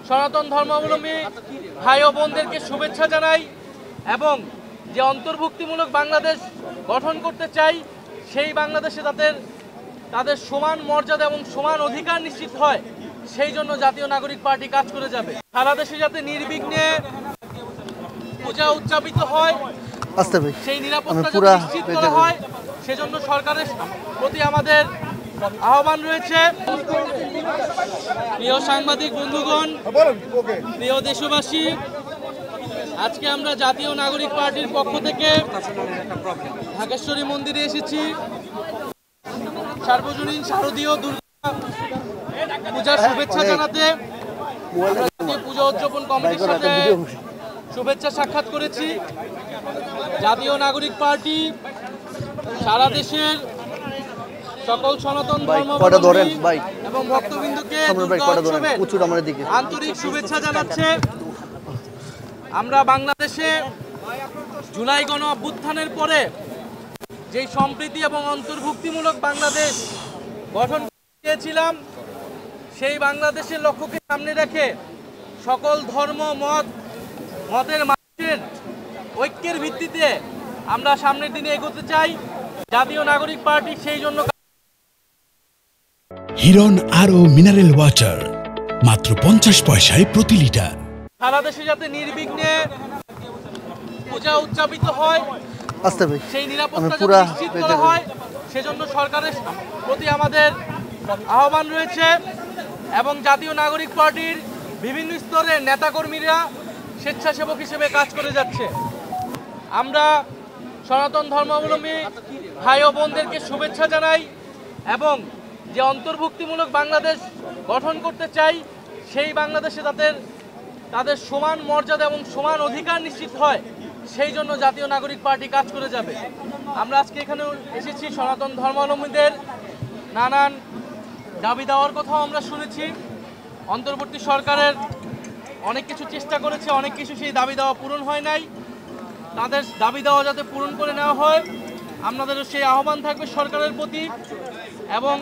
সনাতন ধর্মাবলম্বী ভাই ও বোনদেরকে শুভেচ্ছা জানাই এবং যে অন্তর্ভুক্তিমূলক বাংলাদেশ গঠন করতে চাই সেই বাংলাদেশে তাদের সমান মর্যাদা এবং সমান অধিকার নিশ্চিত হয় সেই জন্য জাতীয় নাগরিক পার্টি কাজ করে যাবে। সারা দেশে যাতে নির্বিঘ্নে পূজা উদযাপিত হয়, সেই নিরাপত্তা যাতে নিশ্চিত করা হয় সেজন্য সরকারের প্রতি আমাদের আহ্বান রয়েছে। প্রিয় সাংবাদিক বন্ধুগণ, প্রিয় দেশবাসী, আজকে আমরা জাতীয় নাগরিক পার্টির পক্ষ থেকে ঢাকেশ্বরী মন্দিরে এসেছি সার্বজনীন শারদীয় দুর্গা পূজার শুভেচ্ছা জানাতে। পূজা উদযাপন কমিটির সাথে শুভেচ্ছা সাক্ষাৎ করেছি। জাতীয় নাগরিক পার্টি সারা দেশের সকল সনাতন ধর্মাবলম্বী এবং ভক্তবৃন্দকে আন্তরিক শুভেচ্ছা জানাচ্ছে। আমরা বাংলাদেশে জুলাই গণ অভ্যুত্থানের পরে যেই সম্প্রীতি এবং অন্তর্ভুক্তিমূলক বাংলাদেশ গঠন করেছিলাম, সেই বাংলাদেশের লক্ষ্যকে সামনে রেখে সকল ধর্ম মতের মানুষের ঐক্যের ভিত্তিতে আমরা সামনের দিনে এগোতে চাই। জাতীয় নাগরিক পার্টি সেই জন্য হিরন আরও মিনারেল ওয়াটার মাত্র 50 পয়সায় প্রতি লিটার। সারা দেশে যাতে নির্বিঘ্নে পূজা উদযাপিত হয়, সেই নিরাপত্তা যাতে নিশ্চিত করা হয় সেজন্য সরকারের প্রতি আমাদের আহ্বান রয়েছে এবং জাতীয় নাগরিক পার্টির বিভিন্ন স্তরের নেতাকর্মীরা স্বেচ্ছাসেবক হিসেবে কাজ করে যাচ্ছে। আমরা সনাতন ধর্মাবলম্বী ভাই ও বোনদেরকে শুভেচ্ছা জানাই এবং যে অন্তর্ভুক্তিমূলক বাংলাদেশ গঠন করতে চাই সেই বাংলাদেশে তাদের সমান মর্যাদা এবং সমান অধিকার নিশ্চিত হয় সেই জন্য জাতীয় নাগরিক পার্টি কাজ করে যাবে। আমরা আজকে এখানে এসেছি সনাতন ধর্মাবলম্বীদের নানান দাবি দেওয়ার কথাও আমরা শুনেছি। অন্তর্বর্তী সরকারের অনেক কিছু চেষ্টা করেছে, অনেক কিছু সেই দাবি দেওয়া পূরণ হয় নাই। তাদের দাবি দেওয়া যাতে পূরণ করে নেওয়া হয়, আমাদেরও সেই আহ্বান থাকবে সরকারের প্রতি এবং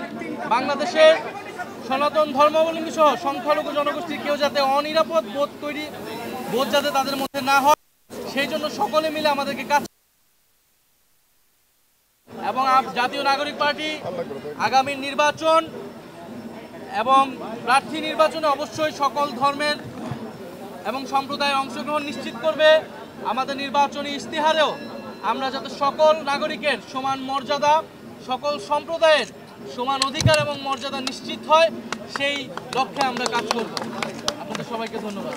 বাংলাদেশের সনাতন ধর্মাবলম্বী সহ সংখ্যালঘু জনগোষ্ঠীর কেউ যাতে অনিরাপদ বোধ যাতে তাদের মধ্যে না হয় সেই জন্য সকলে মিলে আমাদেরকে কাজ এবং জাতীয় নাগরিক পার্টি আগামী নির্বাচন এবং প্রার্থী নির্বাচনে অবশ্যই সকল ধর্মের এবং সম্প্রদায়ের অংশগ্রহণ নিশ্চিত করবে। আমাদের নির্বাচনী ইশতেহারেও আমরা যাতে সকল নাগরিকের সমান মর্যাদা, সকল সম্প্রদায়ের সমান অধিকার এবং মর্যাদা নিশ্চিত হয় সেই লক্ষ্যে আমরা কাজ করব। আপনাদের সবাইকে ধন্যবাদ।